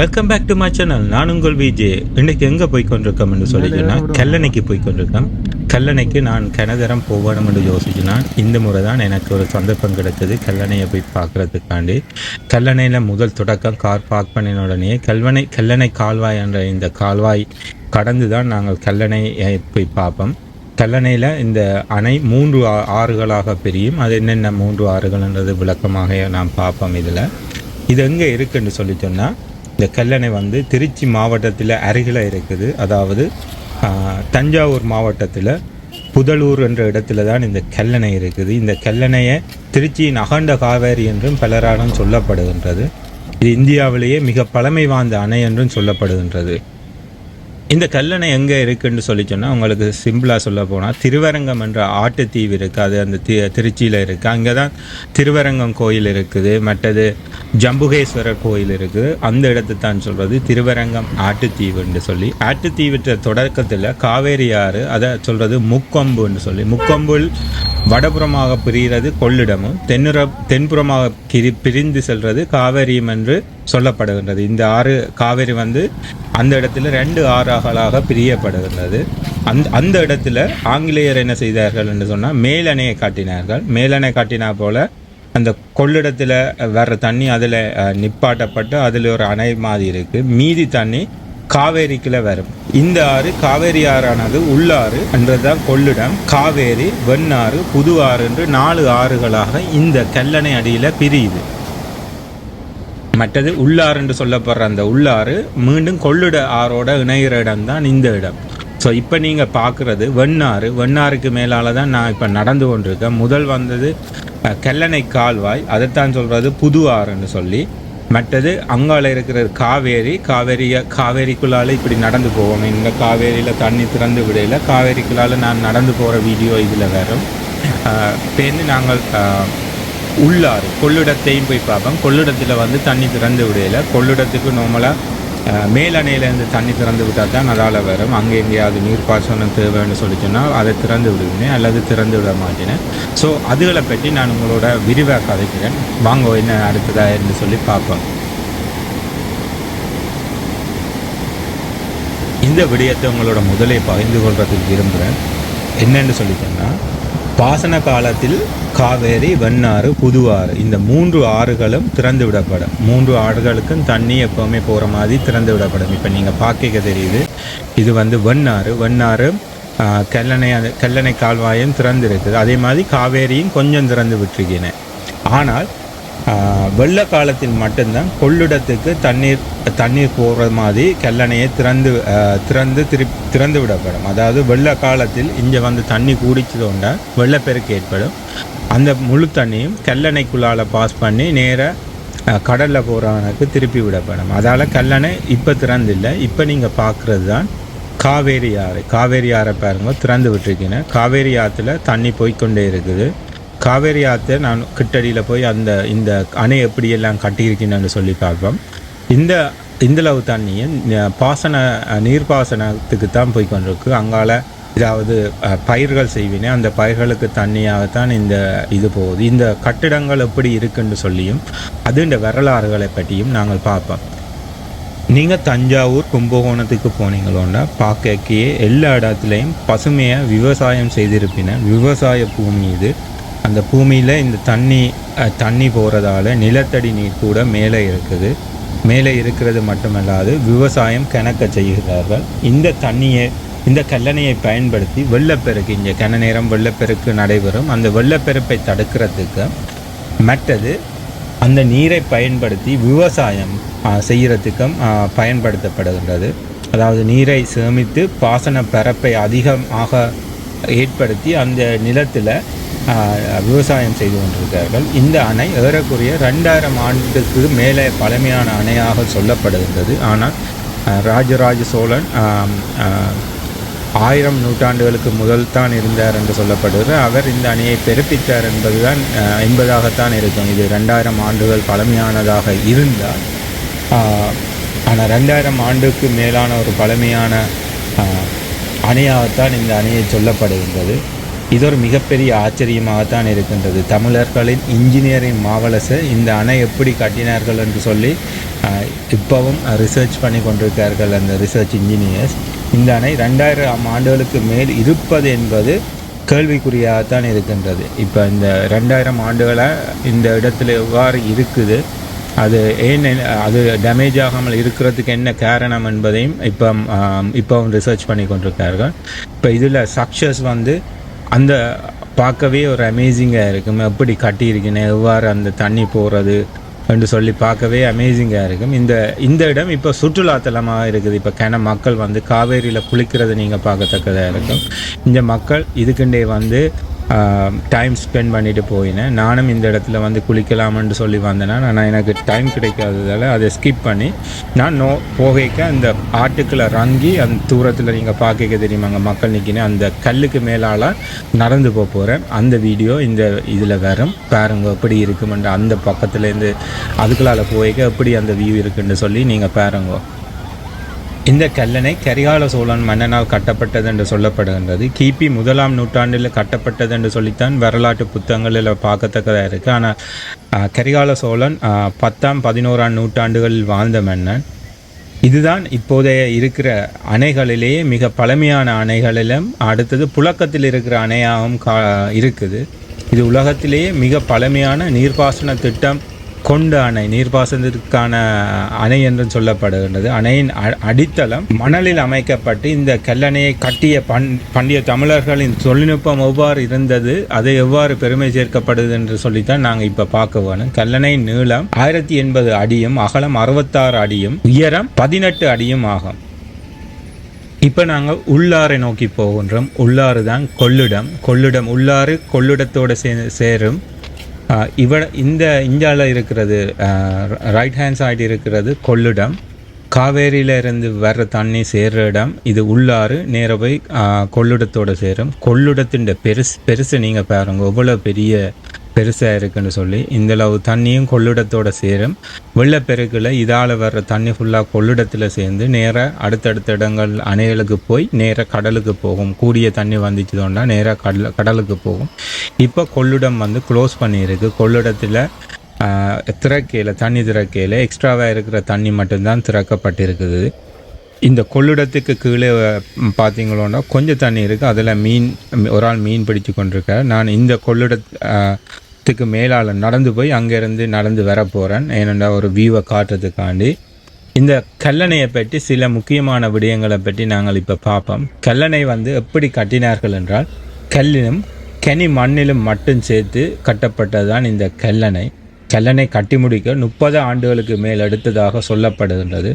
Welcome back to my channel. நான் உங்கள் VJ. இன்றைக்கு எங்கே போய் கொண்டிருக்கோம்னு சொல்லிச்சுன்னா கல்லணைக்கு போய் கொண்டிருக்கேன். கல்லணைக்கு நான் கனதரம் போகணும்னு யோசிச்சுனா இந்த முறை தான் எனக்கு ஒரு சந்தர்ப்பம் கிடைச்சது கல்லணையை போய் பார்க்குறதுக்காண்டி. கல்லணையில் முதல் தொடக்கம் கார் பார்க் பண்ணின உடனே கல்லணை கால்வாய் என்ற இந்த கால்வாய் கடந்து தான் நாங்கள் கல்லணையை போய் பார்ப்போம். கல்லணையில் இந்த அணை 3 ஆறுகளாக பிரியும். அது என்னென்ன 3 ஆறுகள்ன்றது விளக்கமாக நாம் பார்ப்போம். இது எங்கே இருக்குன்னு சொல்லி சொன்னால், இந்த கல்லணை வந்து திருச்சி மாவட்டத்தில் அருகில் இருக்குது. அதாவது தஞ்சாவூர் மாவட்டத்தில் புதலூர் என்ற இடத்துல தான் இந்த கல்லணை இருக்குது. இந்த கல்லணையை திருச்சியின் அகண்ட காவேரி என்றும் பலராலும் சொல்லப்படுகின்றது. இது இந்தியாவிலேயே மிக பழமை வாய்ந்த அணை என்றும் சொல்லப்படுகின்றது. இந்த கல்லணை எங்கே இருக்குன்னு சொல்லி சொன்னால், உங்களுக்கு சிம்பிளாக சொல்ல போனால் திருவரங்கம் என்ற ஆட்டுத்தீவு இருக்குது. அது அந்த திருச்சியில் இருக்குது. அங்கே தான் திருவரங்கம் கோயில் இருக்குது. மற்றது ஜம்புகேஸ்வரர் கோயில் இருக்குது. அந்த இடத்தை தான் சொல்கிறது திருவரங்கம் ஆட்டுத்தீவுன்னு சொல்லி. ஆட்டுத்தீவுன்ற தொடக்கத்தில் காவேரி ஆறு, அதை சொல்கிறது முக்கொம்புன்னு சொல்லி. முக்கொம்பில் வடபுறமாக பிரிகிறது கொள்ளிடமும், தென்புறமாக பிரிந்து செல்வது காவேரியும் என்று சொல்லப்படுகின்றது. இந்த ஆறு காவேரி வந்து அந்த இடத்துல 2 ஆறுகளாக பிரியப்படுகின்றது. அந்த இடத்துல ஆங்கிலேயர் என்ன செய்தார்கள் என்று சொன்னால், மேலணையை காட்டினார்கள். மேலணை காட்டினா போல் அந்த கொள்ளிடத்தில் வர்ற தண்ணி அதில் நிப்பாட்டப்பட்டு அதில் ஒரு அணை மாதிரி இருக்குது. மீதி தண்ணி காவேரிக்குள்ள வரும். இந்த ஆறு காவேரி ஆறானது உள்ளாறு என்றதான் கொள்ளிடம், காவேரி, வெண்ணாறு, புது ஆறு என்று 4 ஆறுகளாக இந்த கல்லணை அடியில் பிரியுது. மற்றது உள்ளாறு என்று சொல்லப்படுற அந்த உள்ளாறு மீண்டும் கொள்ளிட ஆறோட இணைகிற இடம் தான் இந்த இடம். ஸோ இப்போ நீங்கள் பார்க்குறது வெண்ணாறுக்கு மேலால் தான் நான் இப்போ நடந்து கொண்டிருக்கேன். முதல் வந்தது கல்லணை கால்வாய், அதைத்தான் சொல்கிறது புது ஆறுன்னு சொல்லி. மற்றது அங்கால இருக்கிற காவேரிக்குள்ளால் இப்படி நடந்து போவோம். இந்த காவேரியில் தண்ணி திறந்து விடையில் காவேரிக்குள்ளால் நான் நடந்து போகிற வீடியோ இதில் வரும். பேருந்து நாங்கள் உள்ளாறு கொள்ளிடத்தையும் போய் பார்ப்போம். கொள்ளிடத்தில் வந்து தண்ணி திறந்து விடையில் கொள்ளிடத்துக்கு நார்மலாக மேலணையிலேருந்து தண்ணி திறந்து விட்டால் தான் அதால் வரும். அங்கே எங்கேயாவது நீர்ப்பாசனம் தேவைன்னு சொல்லி சொன்னால் அதை திறந்து விடுவேன் அல்லது திறந்து விட மாட்டேன். ஸோ அதுகளை பற்றி நான் உங்களோட விரிவாக கதைக்கிறேன். வாங்க என்ன அடுத்ததாக என்று சொல்லி பார்ப்போம். இந்த விடயத்தை உங்களோட முதலே பகிர்ந்து கொள்றதுக்கு விரும்புகிறேன். என்னென்னு சொல்லி சொன்னால், பாசன காலத்தில் காவேரி, வெண்ணாறு, புதுவாறு இந்த 3 ஆறுகளும் திறந்து விடப்படும். 3 ஆறுகளுக்கும் தண்ணி எப்போவுமே போகிற மாதிரி திறந்து விடப்படும். இப்போ நீங்கள் பார்க்க தெரியுது, இது வந்து வெண்ணாறு கல்லணை கால்வாயும் திறந்து இருக்குது. அதே மாதிரி காவேரியும் கொஞ்சம் திறந்து விட்டுருக்கேன். ஆனால் வெள்ள காலத்தில் மட்டும்தான் கொள்ளிடத்துக்கு தண்ணீர் போகிற மாதிரி கல்லணையை திறந்து விடப்படும். அதாவது வெள்ள காலத்தில் இங்கே வந்து தண்ணி கூடிச்சதோண்டா வெள்ளப்பெருக்கு ஏற்படும். அந்த முழு தண்ணியும் கல்லணைக்குள்ளால் பாஸ் பண்ணி நேராக கடலில் போகிறவனுக்கு திருப்பி விடப்படும். அதால் கல்லணை இப்போ திறந்தில்லை. இப்போ நீங்கள் பார்க்குறது தான் காவேரி ஆறு. காவேரி ஆறை பாருங்க, திறந்து விட்டுருக்கீங்க. காவேரி ஆற்றுல தண்ணி போய்கொண்டே இருக்குது. காவேரி ஆற்றை நான் கிட்டடியில் போய் இந்த அணை எப்படியெல்லாம் கட்டியிருக்கீங்கன்னு சொல்லி பார்ப்போம். இந்தளவு தண்ணியை நீர்ப்பாசனத்துக்கு தான் போய் கொண்டிருக்கு. அங்கால ஏதாவது பயிர்கள் செய்வினே, அந்த பயிர்களுக்கு தண்ணியாகத்தான் இது போகுது. இந்த கட்டிடங்கள் எப்படி இருக்குன்னு சொல்லியும் அது வரலாறுகளை பற்றியும் நாங்கள் பார்ப்போம். நீங்கள் தஞ்சாவூர், கும்பகோணத்துக்கு போனீங்களோன்னா பார்க்கே எல்லா இடத்துலையும் பசுமையாக விவசாயம் செய்திருப்பின. விவசாய பூமி இது. அந்த பூமியில் இந்த தண்ணி போகிறதால நிலத்தடி நீர் கூட மேலே இருக்குது. மேலே இருக்கிறது மட்டுமல்லாது விவசாயம் கணக்க செய்கிறார்கள். இந்த கல்லணையை பயன்படுத்தி வெள்ளப்பெருக்கு, இங்கே கன நேரம் வெள்ளப்பெருக்கு நடைபெறும். அந்த வெள்ளப்பெருப்பை தடுக்கிறதுக்கு மற்றது அந்த நீரை பயன்படுத்தி விவசாயம் செய்கிறதுக்கும் பயன்படுத்தப்படுகின்றது. அதாவது நீரை சேமித்து பாசன பரப்பை அதிகமாக ஏற்படுத்தி அந்த நிலத்தில் விவசாயம் செய்து கொண்டிருக்கிறார்கள். இந்த அணை ஏறக்குறைய 2000 ஆண்டுக்கு மேலே பழமையான அணையாக சொல்லப்படுகின்றது. ஆனால் ராஜராஜ சோழன் 1000 நூற்றாண்டுகளுக்கு முதல் தான் இருந்தார் என்று சொல்லப்படுகிறது. அவர் இந்த அணையை பெருப்பித்தார் என்பதாகத்தான் இருக்கும். இது 2000 ஆண்டுகள் பழமையானதாக இருந்தால், ஆனால் 2000 ஆண்டுக்கு மேலான ஒரு பழமையான அணையாகத்தான் இந்த அணையை சொல்லப்படுகின்றது. இது ஒரு மிகப்பெரிய ஆச்சரியமாகத்தான் இருக்கின்றது. தமிழர்களின் இன்ஜினியரிங் மாவலஸை இந்த அணை எப்படி கட்டினார்கள் என்று சொல்லி இப்போவும் ரிசர்ச் பண்ணி கொண்டிருக்கிறார்கள் அந்த ரிசர்ச் இன்ஜினியர்ஸ். இந்த அணை 2000 ஆண்டுகளுக்கு மேல் இருப்பது என்பது கேள்விக்குறியாகத்தான் இருக்கின்றது. இப்போ இந்த 2000 ஆண்டுகளாக இந்த இடத்துல எவ்வாறு இருக்குது, அது ஏன் அது டேமேஜ் ஆகாமல் இருக்கிறதுக்கு என்ன காரணம் என்பதையும் இப்போவும் ரிசர்ச் பண்ணி கொண்டிருக்கிறார்கள். இப்போ இதில் ஸ்ட்ரக்சர்ஸ் வந்து அந்த பார்க்கவே ஒரு அமேசிங்காக இருக்கும். எப்படி கட்டியிருக்கீங்க, எவ்வாறு அந்த தண்ணி போகிறது என்று சொல்லி பார்க்கவே அமேசிங்காக இருக்கும். இந்த இடம் இப்போ சுற்றுலாத்தலமாக இருக்குது. இப்போ மக்கள் வந்து காவேரியில் குளிக்கிறத நீங்கள் பார்க்கத்தக்கதாக இருக்கும். இந்த மக்கள் இதுக்குண்டே வந்து டைம் ஸ்பெண்ட் பண்ணிட்டு போயினேன். நானும் இந்த இடத்துல வந்து குளிக்கலாம்னு சொல்லி வந்தேன்னா, ஆனால் எனக்கு டைம் கிடைக்காததால் அதை ஸ்கிப் பண்ணி நான் போகைக்க அந்த ஆட்டுக்களை ரங்கி அந்த தூரத்தில் நீங்கள் பார்க்க தெரியுமாங்க மக்கள் நிற்கினேன் அந்த கல்லுக்கு மேலால் நடந்து போகிறேன். அந்த வீடியோ இந்த இதில் வரும் பாருங்க எப்படி இருக்குமென்று. அந்த பக்கத்துலேருந்து அதுக்குள்ளால் போய்க்க எப்படி அந்த வியூ இருக்குன்னு சொல்லி நீங்கள் பாருங்க. இந்த கல்லணை கரிகால சோழன் மன்னனால் கட்டப்பட்டது என்று சொல்லப்படுகின்றது. கிபி 1ஆம் நூற்றாண்டில் கட்டப்பட்டது என்று சொல்லித்தான் வரலாற்று புத்தகங்களில் பார்க்கத்தக்கதாக இருக்குது. ஆனால் கரிகால சோழன் 10ஆம் 11ஆம் நூற்றாண்டுகளில் வாழ்ந்த மன்னன். இதுதான் இப்போதைய இருக்கிற அணைகளிலேயே மிக பழமையான அணைகளிலும் அடுத்தது புழக்கத்தில் இருக்கிற அணையாகவும் இருக்குது. இது உலகத்திலேயே மிக பழமையான நீர்ப்பாசன திட்டம் கொண்ட அணை, நீர்ப்பாசனத்திற்கான அணை என்று சொல்லப்படுகின்றது. அணையின் அடித்தளம் மணலில் அமைக்கப்பட்டு இந்த கல்லணையை கட்டிய பண்டைய தமிழர்களின் தொழில்நுட்பம் எவ்வாறு இருந்தது, அதை எவ்வாறு பெருமை சேர்க்கப்படுது என்று சொல்லித்தான் நாங்கள் இப்போ பார்க்க வேணும். கல்லணையின் நீளம் 1080 அடியும் அகலம் 66 அடியும் உயரம் 18 அடியும் ஆகும். இப்போ நாங்கள் உள்ளாரை நோக்கி போகின்றோம். உள்ளாறு தான் கொள்ளிடம் உள்ளாறு கொள்ளிடத்தோடு சேரும். இந்த இந்தியாவில் இருக்கிறது ரைட் ஹேண்ட் சைடு இருக்கிறது கொள்ளிடம். காவேரியில் இருந்து வர்ற தண்ணி சேர்ற இடம் இது உள்ளாறு. நேர போய் கொள்ளிடத்தோடு சேரும். கொள்ளிடத்தின் பெருசு நீங்கள் பாருங்க எவ்வளோ பெருசாக இருக்குன்னு சொல்லி. இந்தளவு தண்ணியும் கொள்ளிடத்தோடு சேரும். வெள்ளப்பெருக்கில் இதால் வர்ற தண்ணி ஃபுல்லாக கொள்ளிடத்தில் சேர்ந்து நேராக அடுத்தடுத்த இடங்கள் அணைகளுக்கு போய் நேராக கடலுக்கு போகும். கூடிய தண்ணி வந்துச்சுதோன்னா நேராக கடலுக்கு போகும். இப்போ கொள்ளிடம் வந்து க்ளோஸ் பண்ணியிருக்கு. கொள்ளிடத்தில் தண்ணி திறக்கையில் எக்ஸ்ட்ராவாக இருக்கிற தண்ணி மட்டும்தான் திறக்கப்பட்டிருக்குது. இந்த கொள்ளிடத்துக்கு கீழே பார்த்தீங்களோன்னா கொஞ்சம் தண்ணி இருக்குது. அதில் ஒரு ஆள் மீன் பிடிச்சு கொண்டிருக்கார். நான் இந்த கொள்ளிடத்துக்கு மேலால் நடந்து போய் அங்கேருந்து நடந்து வர போகிறேன். ஏனென்றா ஒரு வியூவை காட்டுறதுக்காண்டி. இந்த கல்லணையை பற்றி சில முக்கியமான விடயங்களை பற்றி நாங்கள் இப்போ பார்ப்போம். கல்லணை வந்து எப்படி கட்டினார்கள் என்றால் கல்லிலும் கனி மண்ணிலும் மட்டும் சேர்த்து கட்டப்பட்டது தான் இந்த கல்லணை. கல்லணை கட்டி முடிக்க 30 ஆண்டுகளுக்கு மேல் எடுத்ததாக சொல்லப்படுகின்றது.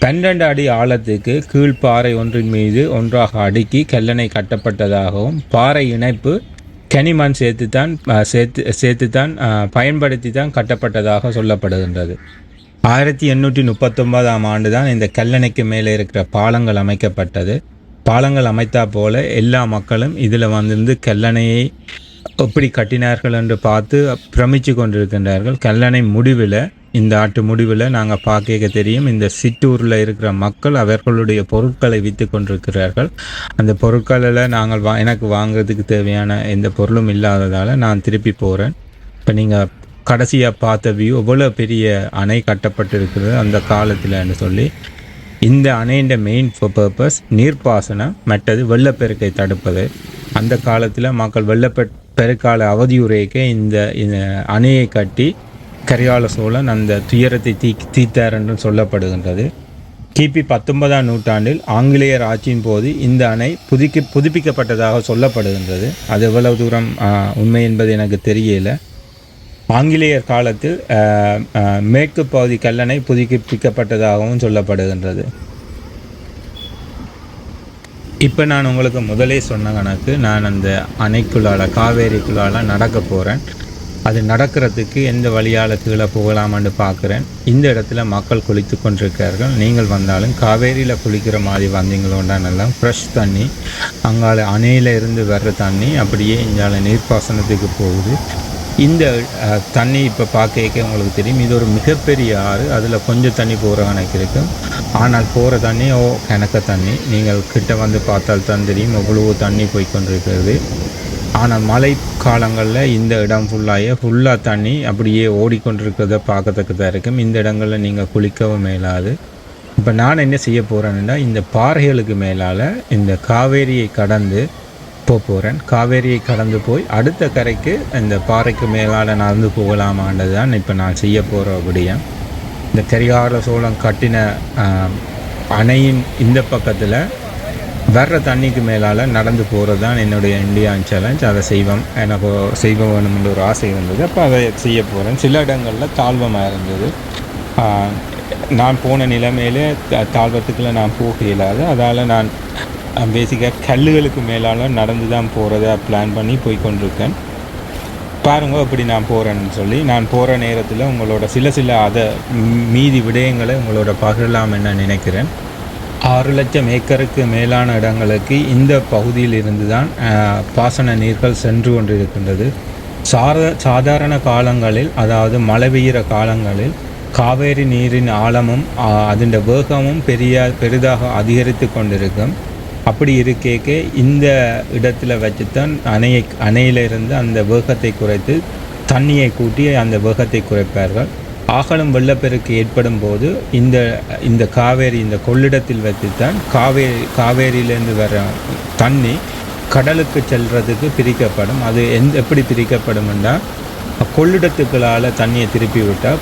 12 அடி ஆழத்துக்கு கீழ்ப்பாறை ஒன்றின் மீது ஒன்றாக அடுக்கி கல்லணை கட்டப்பட்டதாகவும் பாறை இணைப்பு கனிமண் சேர்த்துத்தான் பயன்படுத்தி தான் கட்டப்பட்டதாக சொல்லப்படுகின்றது. 1839ஆம் ஆண்டு தான் இந்த கல்லணைக்கு மேலே இருக்கிற பாலங்கள் அமைக்கப்பட்டது. பாலங்கள் அமைத்தா போல எல்லா மக்களும் இதில் வந்து கல்லணையை எப்படி கட்டினார்கள் என்று பார்த்து பிரமிச்சு கொண்டிருக்கின்றார்கள். கல்லணை முடிவில் இந்த ஆட்டு முடிவில் நாங்கள் பார்க்க தெரியும். இந்த சிற்றூரில் இருக்கிற மக்கள் அவர்களுடைய பொருட்களை விற்று கொண்டிருக்கிறார்கள். அந்த பொருட்களில் எனக்கு வாங்குறதுக்கு தேவையான எந்த பொருளும் இல்லாததால் நான் திருப்பி போகிறேன். இப்போ நீங்கள் கடைசியாக பார்த்த வியூ எவ்வளோ பெரிய அணை கட்டப்பட்டிருக்கிறது அந்த காலத்தில்னு சொல்லி. இந்த அணையின் மெயின் பர்பஸ் நீர்ப்பாசனம், மற்றது வெள்ளப்பெருக்கை தடுப்பது. அந்த காலத்தில் மக்கள் வெள்ளப்பெருக்கால அவதியுறைக்க இந்த அணையை கட்டி கரிகால சோழன் அந்த துயரத்தை தீர்த்தார் என்று சொல்லப்படுகின்றது. கிபி 19ஆம் நூற்றாண்டில் ஆங்கிலேயர் ஆட்சியின் போது இந்த அணை புதுப்பிக்கப்பட்டதாக சொல்லப்படுகின்றது. அது எவ்வளவு தூரம் உண்மை என்பது எனக்கு தெரியல. ஆங்கிலேயர் காலத்தில் மேற்கு பகுதி கல்லணை புதுப்பிக்கப்பட்டதாகவும் சொல்லப்படுகின்றது. இப்போ நான் உங்களுக்கு முதலே சொன்ன கணக்கு, நான் அந்த அணைக்குள்ளால் காவேரிக்குள்ளால் நடக்க போகிறேன். அது நடக்கிறதுக்கு எந்த வழியால் கீழே போகலாமான்னு பார்க்குறேன். இந்த இடத்துல மக்கள் குளித்து கொண்டிருக்கிறார்கள். நீங்கள் வந்தாலும் காவேரியில் குளிக்கிற மாதிரி வந்தீங்களோண்டா நல்லா ஃப்ரெஷ் தண்ணி, அங்கால அணையில் இருந்து வர்ற தண்ணி அப்படியே இங்கால நீர்ப்பாசனத்துக்கு போகுது. இந்த தண்ணி இப்போ பார்க்க உங்களுக்கு தெரியும், இது ஒரு மிகப்பெரிய ஆறு. அதில் கொஞ்சம் தண்ணி போகிற கணக்கு இருக்கும். ஆனால் போகிற தண்ணி கணக்க தண்ணி. நீங்கள் கிட்ட வந்து பார்த்தால் தான் தெரியும் எவ்வளவோ தண்ணி போய்கொண்டிருக்கிறது. ஆனால் மழை காலங்களில் இந்த இடம் ஃபுல்லாக தண்ணி அப்படியே ஓடிக்கொண்டிருக்கிறத பார்க்கத்தக்கதாக இருக்கும். இந்த இடங்களில் நீங்கள் குளிக்கவும் மேலாது. இப்போ நான் என்ன செய்ய போகிறேன்னா, இந்த பாறைகளுக்கு மேலால் இந்த காவேரியை கடந்து போகிறேன். காவேரியை கடந்து போய் அடுத்த கரைக்கு இந்த பாறைக்கு மேலால் நடந்து போகலாமான்றது தான் இப்போ நான் செய்ய போகிற விடயம். இந்த கரிகால சோழன் கட்டின அணையின் இந்த பக்கத்தில் வர்ற தண்ணிக்கு மேலால் நடந்து போகிறது தான் என்னுடைய இந்தியான் சேலஞ்ச். அதை எனக்கு செய்வ வேணும்னு ஒரு ஆசை இருந்தது. அப்போ அதை செய்ய போகிறேன். சில இடங்களில் தாழ்வமாக இருந்தது. நான் போன நிலைமையிலே தாழ்வத்துக்குள்ள நான் போக இயலாது. அதால் நான் பேசிக்காக கல்லுகளுக்கு மேலால் நடந்து தான் போகிறத பிளான் பண்ணி போய்கொண்டிருக்கேன். பாருங்க எப்படி நான் போகிறேன்னு சொல்லி. நான் போகிற நேரத்தில் உங்களோட சில அதை மீதி விடயங்களை உங்களோட பகிரலாம் என்ன நினைக்கிறேன். 6 லட்சம் ஏக்கருக்கு மேலான இடங்களுக்கு இந்த பகுதியில் இருந்து தான் பாசன நீர்கள் சென்று கொண்டிருக்கின்றது. சாதாரண காலங்களில், அதாவது மழை பெய்கிற காலங்களில் காவேரி நீரின் ஆழமும் அதன் வேகமும் பெரிதாக அதிகரித்து கொண்டிருக்கும். அப்படி இருக்கேக்க இந்த இடத்துல வச்சுத்தான் அணையிலிருந்து அந்த வேகத்தை குறைத்து தண்ணியை கூட்டி அந்த வேகத்தை குறைப்பார்கள். ஆகலும் வெள்ளப்பெருக்கு ஏற்படும் போது இந்த காவேரி இந்த கொள்ளிடத்தில் வைத்துத்தான் காவேரியிலேருந்து வர தண்ணி கடலுக்கு செல்றதுக்கு பிரிக்கப்படும். அது எப்படி பிரிக்கப்படும் என்றால், கொள்ளிடத்துக்களால் தண்ணியை திருப்பி விட்டால்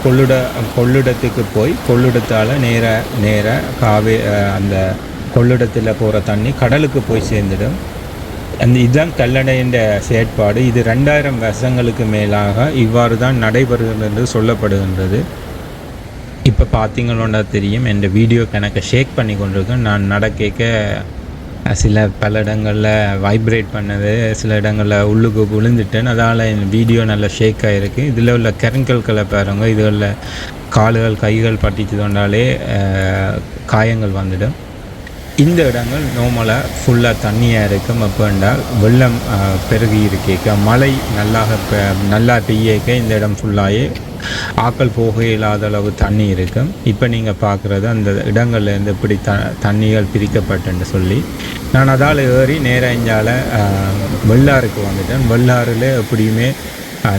கொள்ளிடத்துக்கு போய் கொள்ளிடத்தால் நேர அந்த கொள்ளிடத்தில் போகிற தண்ணி கடலுக்கு போய் சேர்ந்துடும். இதுதான் கல்லணையின் செயற்பாடு. இது 2000 வருஷங்களுக்கு மேலாக இவ்வாறு தான் நடைபெறுகிறது என்று சொல்லப்படுகின்றது. இப்போ பார்த்தீங்களோன்னா தெரியும், என் வீடியோ கணக்கை ஷேக் பண்ணி கொண்டிருக்கேன். நான் நடக்க பல இடங்களில் வைப்ரேட் பண்ணது, சில இடங்களில் உள்ளுக்கு விழுந்துட்டேன். அதால் என் வீடியோ நல்லா ஷேக் ஆகிருக்கு. இதில் உள்ள கருங்கற்களை பாருங்க, இதில் கால்கள் கைகள் பட்டிச்சு கொண்டாலே காயங்கள் வந்துடும். இந்த இடங்கள் நார்மலாக ஃபுல்லாக தண்ணியாக இருக்கும். அப்போண்டால் வெள்ளம் பெருகி இருக்கேக்க, மழை நல்லா பெய்யக்க இந்த இடம் ஃபுல்லாகவே ஆக்கள் போக இல்லாத அளவு தண்ணி இருக்கும். இப்போ நீங்கள் பார்க்குறது அந்த இடங்கள்லேருந்து இப்படி தண்ணிகள் பிரிக்கப்பட்டுன்னு சொல்லி நான் அதால் ஏறி நேராக இஞ்சால் வெள்ளாறுக்கு வந்துட்டேன். வெள்ளாறில் எப்படியுமே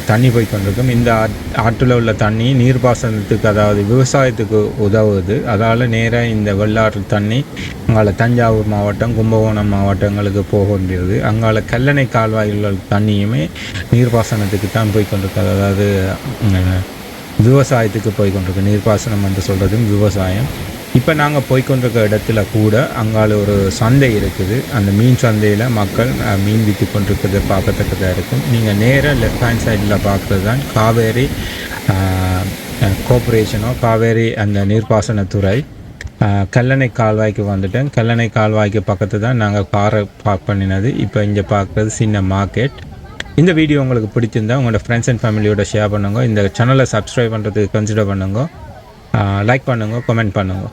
தண்ணி போய் கொண்டிருக்கும். இந்த ஆற்றில் உள்ள தண்ணி நீர்ப்பாசனத்துக்கு, அதாவது விவசாயத்துக்கு உதவுது. அதால் நேராக இந்த வெள்ளாறு தண்ணி அங்கால தஞ்சாவூர் மாவட்டம், கும்பகோணம் மாவட்டங்களுக்கு போகின்றது. அங்கால கல்லணை கால்வாய்கள் தண்ணியுமே நீர்ப்பாசனத்துக்கு தான் போய் கொண்டிருக்கு. அதாவது விவசாயத்துக்கு போய் கொண்டிருக்கு. நீர்ப்பாசனம் என்று சொல்கிறதும் விவசாயம். இப்போ நாங்கள் போய்கொண்டிருக்க இடத்துல கூட அங்கால ஒரு சந்தை இருக்குது. அந்த மீன் சந்தையில் மக்கள் மீன் விற்று கொண்டிருக்கிறத பார்க்கத்தக்கதாக இருக்கும். நீங்கள் நேராக லெஃப்ட் ஹேண்ட் சைடில் பார்க்குறது தான் காவேரி கோஆப்ரேஷனோ காவேரி அந்த நீர்ப்பாசனத்துறை. கல்லணை கால்வாய்க்கு வந்துட்டேன். கல்லணை கால்வாய்க்கு பக்கத்து தான் நாங்கள் காரை பார்க் பண்ணினது. இப்போ இங்கே பார்க்குறது சின்ன மார்க்கெட். இந்த வீடியோ உங்களுக்கு பிடிச்சிருந்தா உங்களோட ஃப்ரெண்ட்ஸ் அண்ட் ஃபேமிலியோட ஷேர் பண்ணுங்க. இந்த சேனலை சப்ஸ்கிரைப் பண்ணுறதுக்கு கன்சிடர் பண்ணுங்க. லைக் பண்ணுங்க, கமெண்ட் பண்ணுங்க.